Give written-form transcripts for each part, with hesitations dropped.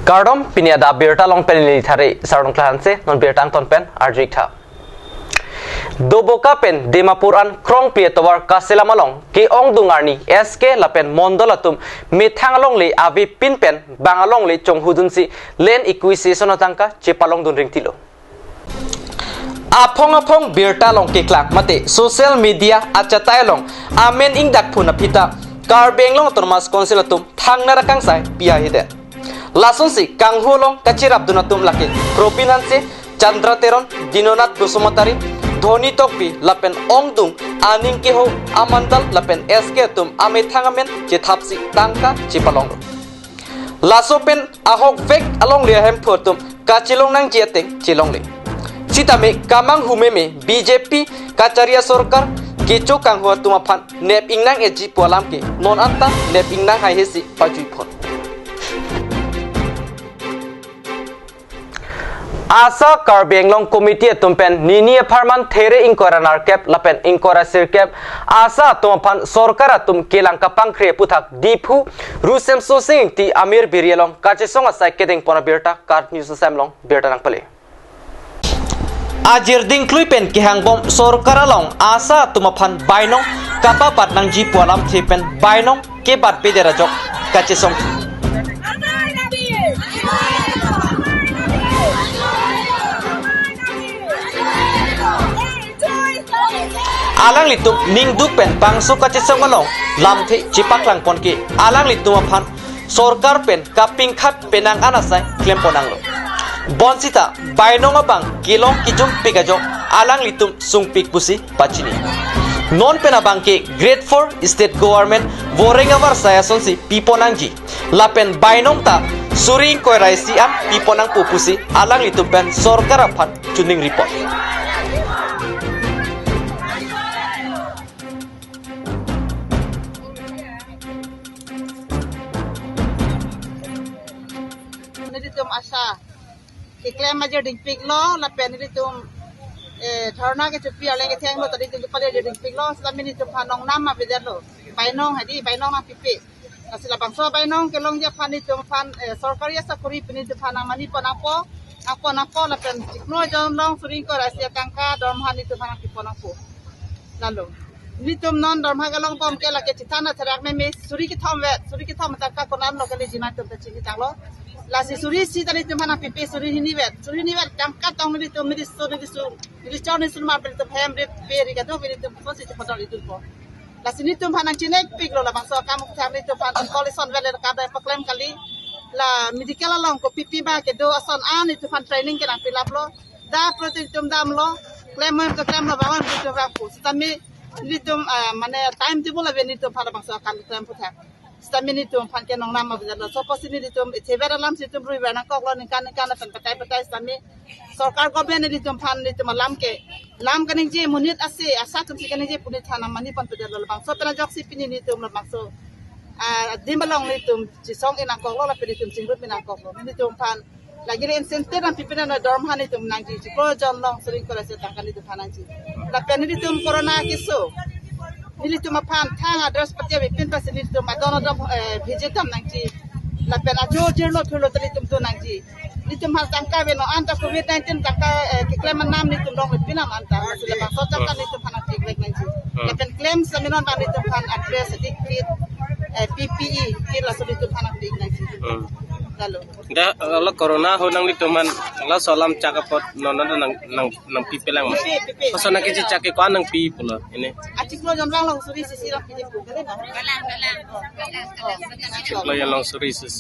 Gardom piniada birta long penili thare sarong klanse non birtang ton pen arjik tha. Doboka pen Dimapuran krong pietawar kaselamalong ke ong dungarni SK lapen mondolatum methangalong le avi pinpen bangalong le chonghudunsi len equation tangka chepalong dun ring tilo. Apong birta long ke klak mate social media achatai long amen ingdak phuna pita karbeng long tormas konselatum thangna rakang sai pia hide. Lason si kanghulong kachirap dunatum laki propinanse Chandra Teron Dinonat Busumatari Dhoni Tokpi lapen ongdung aning keho amandal lapen SK tum ame thangamen chethapsi tangka chipalong. Lasopen ahok vek along liahem photum kachilong nang jeteng chilong le. Sitame kamang humeme BJP kacaria sorkar kecho kanghua tumaphan nep ingnang eji pualam ke non anta nep ingnang hai hesi pajui phon. Asa Karbenglong Committee tumpen nini aparman there inkora narkep lapen inkora sirkep asa tumapan sorkara tum kelang kapang kre puthak dipu rusem sosing ti amir birielong kachesong asai kedeng pona birta kart news samlong birta nang pale ajir ding kluipen kihangbom sorkara long asa tumapan bainong kapapat nang jipualam thipen bainong kebat pedera jok kachesong alang litum ning dupen bangsu kachesong malong lamthe chipak lang pon ki alang litum aphan sorkar pen kaping khat penang anasai klem ponang lo bonsita bainong abang kilong kijum pigajo alang litum sungpik pusi pachini non penabang ke grade 4 state government voring avar saya sonsi piponangji lapen bainong ta suring koirai siam piponang pupusi alang litum pen sorkar aphan chuning report asa iklem aja ding pig lo la pen ni tum tharna ke chupi ale ke theng lo tadi tum pale ding pig lo sa mini tum phanong nam ma bejar lo bainong hadi bainong ma pipi asila bangso bainong ke long ja phani tum phan sarkari sakuri pini tum phanang mani panapo napo la pen tikno jom long suring ko rasia tangka dom hani tum phanang piponapo lalu ni tum non dom ha galong pom ke la ke chithana tharak me suri ki thom ta ko nam lo ke jima tum ta chi tang lo la si suri si tadi tu mana pipi suri ni vet tangkat tong ni tu midi chon ni sul ma ber tu hem red peri ka tu beri tu so si tu padal itu ko la si ni tu mana chinek pik lo la bangso kamu tham ni tu pan kolison vele ka da paklem kali la medical long ko pipi ba ke do ason an ni tu pan training ke nang pilap lo da proti tum dam lo klem ko klem lo bawan tu ra ku stami ni tu mane time table la ni tu pan bangso kan klem puthak stamini tum phan ke nong nam abjalo so posini tum thevera lam si tum rui bana koklo nikan tan patai stami sarkar government ni tum phan ni tum lam kaning je munit ase asa tum sikane je punit thana mani pan pedal bang so pena jok si pini ni tum bang so dimbalong ni tum si song ina koklo la pini tum singrut mina koklo ni tum phan lagi le incentive an pipina na dorm hani tum nangji si pro jon long sering ko se tangkan ni tum phananji la peni ni tum corona kiso nili tuma pan thang address patia bipin pasin nili tuma dono dom vijitam nangji la pen ajo jirlo philo tali tum tu nangji nili tuma tangka beno anta covid 19 tangka ke claim nam nili tum dong bipin am anta sila ba so tangka nili tum pan tik lek nangji la pen claim saminon ban nili tum pan address dik kit PPE kila so nili tum pan tik nangji lalu da la corona ho nang lituman la solam cakapot nona nang pipi lang pasana ke cake ko nang pi pula ini atik lo jon lang long suri sisi lang pidi ko kale na la yang long suri sis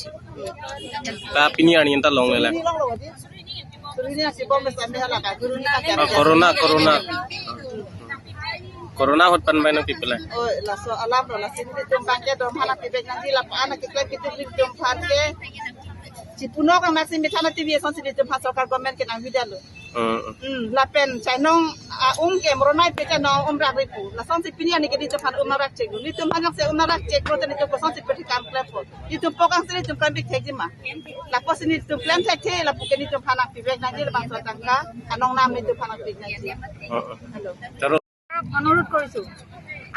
ta pini ani enta long lela ni long lo di suri ni si bom sa me hala ka guru ni ka corona hot pan bay nang pipi lang oh la so alam lo la sini tum bangke dom hala pibek nanti la pa ana ke klem kitu tum pan ke cipuno kan masih mitana TV son sini tum sarkar government ke nang video lo la pen chainong ke moronai pe no rak ripu la son si pini ani ke di tum rak cek ni tum hanyak se rak cek ro tani tum son si pe kam platform ni tum pokang sini tum kan bik thejima la pos ni tum plan thek la puke ni tum hanak pibek nanti la bang tangka anong nam ni tum hanak pibek nanti hello terus অনুরোধ কৰিছো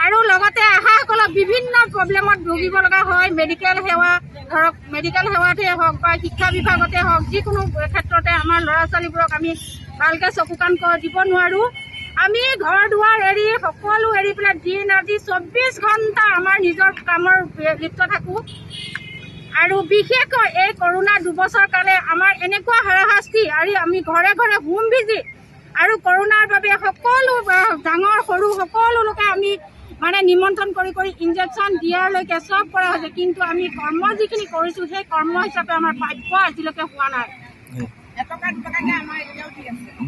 আৰু লগতে আশাসকলক বিভিন্ন প্ৰব্লেমত ভুগিব লগা হয়। মেডিকেল সেৱা ধৰক মেডিকেল সেৱাতে হওক বা শিক্ষা বিভাগতে হওক, যিকোনো ক্ষেত্ৰতে আমাৰ ল'ৰা ছোৱালীবোৰক আমি ভালকৈ চকু কাণ দিব নোৱাৰোঁ। আমি ঘৰ দুৱাৰ এৰি সকলো এৰি পেলাই দিন ৰাতি 24 ঘণ্টা আমাৰ নিজৰ কামৰ লিপ্ত থাকোঁ। আৰু বিশেষকৈ এই কৰোণা 2 বছৰ কালে আমাৰ এনেকুৱা হাৰাশাস্তি আৰু আমি ঘৰে ঘৰে হোম ভিজিট আৰু কৰোণাৰ বাবে সকলো ডাঙৰ সৰু সকলো লোকে আমি মানে নিমন্ত্ৰণ কৰি ইনজেকশ্যন দিয়ালৈকে চব কৰা হৈছে, কিন্তু আমি কৰ্ম যিখিনি কৰিছোঁ সেই কৰ্ম হিচাপে আমাৰ প্ৰাপ্য আজিলৈকে হোৱা নাই।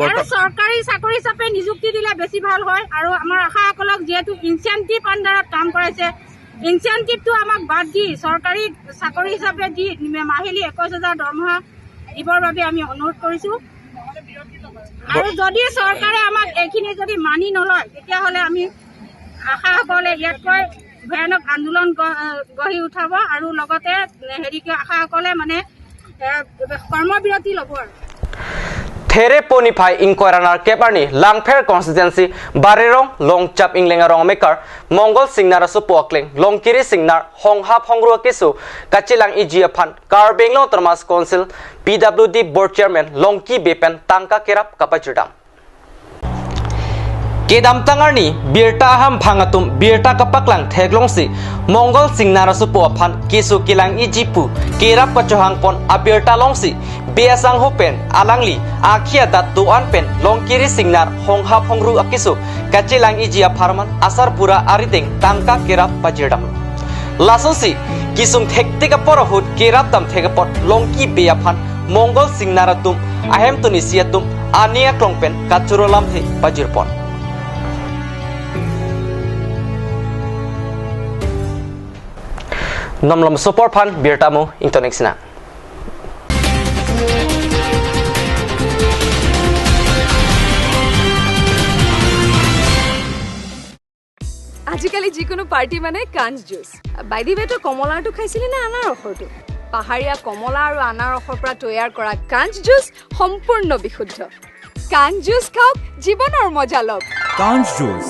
আৰু চৰকাৰী চাকৰি হিচাপে নিযুক্তি দিলে বেছি ভাল হয়। আৰু আমাৰ আশাসকলক যিহেতু ইনচেণ্টিভ আণ্ডাৰত কাম কৰাইছে, ইনচেণ্টিভটো আমাক বাদ দি চৰকাৰী চাকৰি হিচাপে দি মাহিলী 21,000 দৰমহা দিবৰ বাবে আমি অনুৰোধ কৰিছোঁ। আৰু যদি চৰকাৰে আমাক এইখিনি যদি মানি নলয়, তেতিয়াহ'লে আমি আশাসকলে ইয়াতকৈ ভয়ানক আন্দোলন গঢ়ি উঠাব আৰু লগতে আশাসকলে মানে কৰ্মবিৰতি ল'ব। আৰু Tere ponify inquiranar keparni langfer constituency barirong longchap inglengarong mekar Mongol singnara supuakling longkiri singnar honghap hongru kisu kachilang ijiaphan Karbenglo Termas Council PWD board chairman longki bepen tangka kerap kapachudam Kedam tangarni birta ham phangatum birta kapaklang theglongsi Mongol singnara supuaphan kisu kilang ijipu kerap kachohang pon abirta longsi Biasang hopen alangli akhia dat tuan pen longkiri singnar honghap hongru akisu kachilang ijia farman asar pura arideng tangka kerap pajirdam lasonsi kisung thektika porahut kerap tam thegapot longki beaphan Mongol singnaratum ahem tunisiatum ania klongpen kachurolam the pajirpon nomlom support phan birtamu intonexina আজিকালি যিকোনো পাৰ্টি মানে কাঞ্চ জুচ বাইদি বেটো কমলাটো খাইছিলি না আনাৰসৰটো পাহাৰীয়া কমলা আৰু আনাৰসৰ পৰা তৈয়াৰ কৰা কাঞ্চ জুচ সম্পূৰ্ণ বিশুদ্ধ কাঞ্চ জুচ খাওক জীৱনৰ মজা লওক কাঞ্চ juice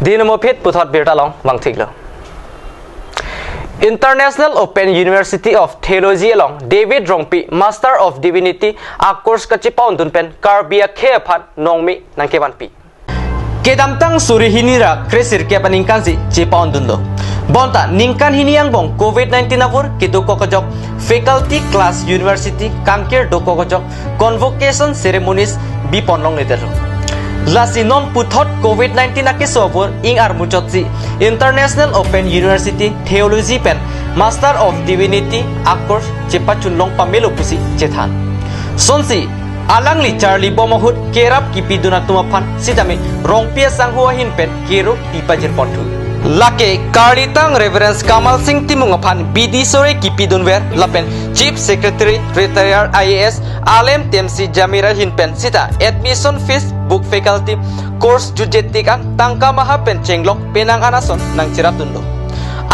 Dinamopit puthot birtalong bangthiglo International Open University of Theology along David Rongpi Master of Divinity a course kachipaun dunpen karbia khephan nongmi nangkebanpi Kedamtang suri hinira kresir kepaning kansi chipaun dunlo Bonta ningkan hiniang bong COVID-19 avur kitu kokojok faculty class university kangkir do kokojok convocation ceremonies biponlong nederlo Lasinom puthot COVID-19 akisobor ing armuchotsi International Open University Theology pen Master of Divinity akor chepachunlong pamelo pusi chethan Sonsi alangli Charlie Bomohut kerap kipiduna tumaphan sidame rongpia sanghuahin pen kero tipajir pontu Lake Karlitang Reverend Kamal Singh Timungaphan BD Sore Kipidunwer Lapen Chief Secretary Retired IAS Alem Temsi Jamira Hinpen Sita Admission Fees Book Faculty Course Jujetika Tangka Mahapen Chenglok Penang Anason Nang Chiratundo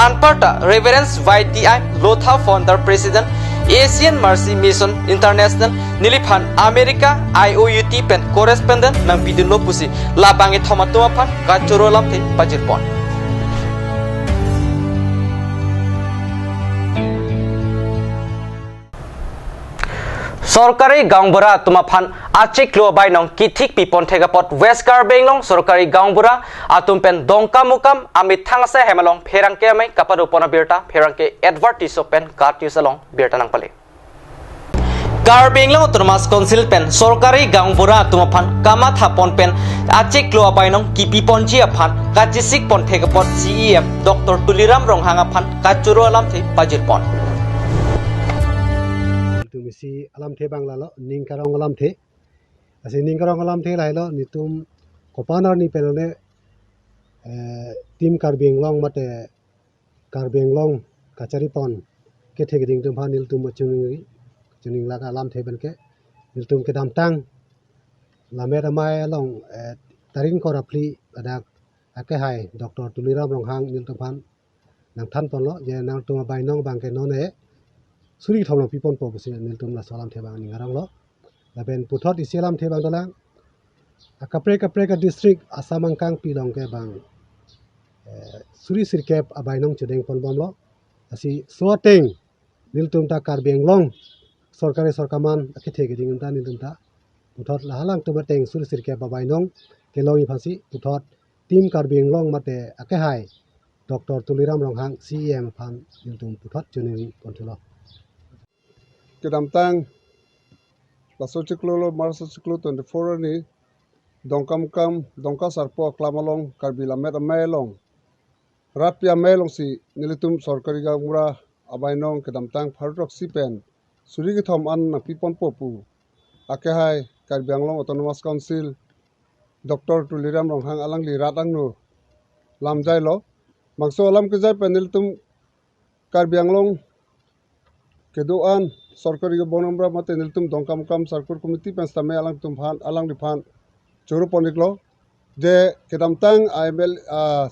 Anparta Reverend YTI Lotha Founder President Asian Mercy Mission International Niliphan America IOUT Pen Correspondent Nang Bidunlo Pusi Labangi Thomatumaphan Kachurolam Te Pajirpon Sorkari Gangbura tumaphan achik lo bainong kithik pipon thegapot West Karbenglong sorkari Gangbura atumpen dongka mukam amit thangse hemalong pherangke amai kapadu pona birta pherangke advertise pen kat news along birta nang pale Karbenglong Termas Council pen sorkari Gangbura tumaphan kama thapon pen achik lo bainong kipipon ji aphan kachisik pon thegapot CEF Dr Tuliram Ronghanga phan kachuro alam the pajirpon misi alam the bangla lo ningkarong alam the ase ningkarong alam the lai lo nitum kopanar ni pelone tim Karbenglong mate Karbenglong kachari pon ke thegding tum phanil tum chuning la alam the ban ke niltum ke dam tang lamer mai long taring korapli ada ake hai Dr Tuliram Ronghang niltum phan nang than pon lo je nang tum bainong bang ke none suri thom lang pipon po busi niltum la salam thebang ni ngarang lo laben puthot isilam thebang dalang kapre ka district asamangkang pilong ke bang suri sirkep abainong chudeng pon bom lo asi suateng niltum ta Karbi Anglong sorkari sorkaman akithe ke ding ta niltum ta puthot la halang tu bateng suri sirkep abainong kelongi phasi puthot tim Karbi Anglong mate akehai Dr. Tuliram Ronghang CEM phan niltum puthot chuneri kontulo kedam tang la sochiklo marso chiklo 24 ni dongka sarpo klamalong Karbila met melong rapia melong si nilitum sorkari ga mura abainong kedam tang pharok sipen suri gi thom an na pipon popu akehai Karbi Anglong Autonomous Council Dr. Tuliram Ronghang alangli ratang nu lamjai lo mangso alam ke jai penilitum Karbi Anglong kedoan sorkari ga bonambra mate nilitum dongkam sarkur committee penstame alang di phan churu poniklo je kedam tang IML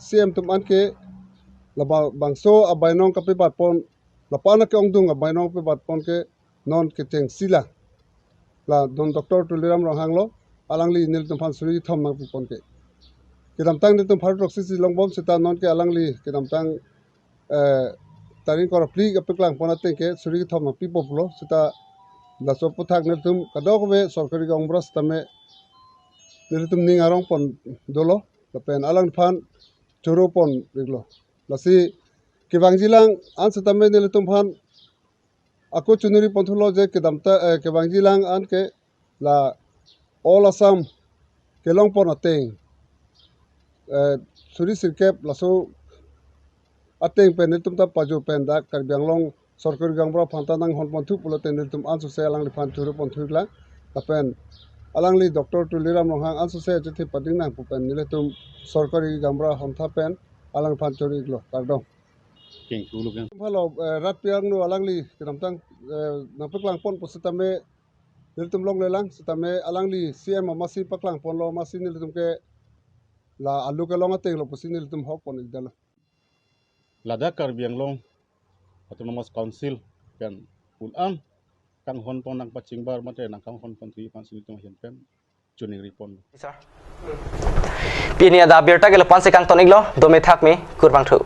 CM tum anke laba bangso abainong kape bat pon lapana ke ongdung abainong pe bat pon ke non ke teng sila la don Dr. Tuliram Ronghang lo alangli niltum phan suri thom mang pon ke kedam tang niltum pharok roksi longbom sita non ke alangli kedam tang tarin kor pli ke peklang pon ateng ke suri thom mang pipoplo sita la so puthak niltum kadok be sorkari ga ombras tame nilitum ning arong pon dolo lapen alang phan churu pon riglo lasi kebangjilang an setame nilitum phan aku chunuri ponthulo je kedamta kebangjilang an ke la all Assam kelong pon ateng suri sirkep laso ateng pen nilitum ta paju pen da Karbi Anglong sorkari gangbra phanta nang hon pon thu puloten nilitum an su se alang li phan churu pon thugla lapen alangli Dr. Tuliram Ronghang ansu se jethi pading nang pupen nilitum sorkari gambra homtha pen alang phan chori glo kardong king kulu kan phalo rat piang nu alangli kedam tang napeklang pon positame nilitum long lelang sitame alangli CM masi paklang pon lo masi nilitum ke la alu ke long ateng lo posin nilitum hok pon igdalo lada Karbi Anglong Autonomous Council kan ulan kang hon pon nang pachingbar mate nang kang hon pon thui pan sinitum hian pen chuning ripon Pinia da birta gelo panse kang tonik lo dome thak mi kurbang thu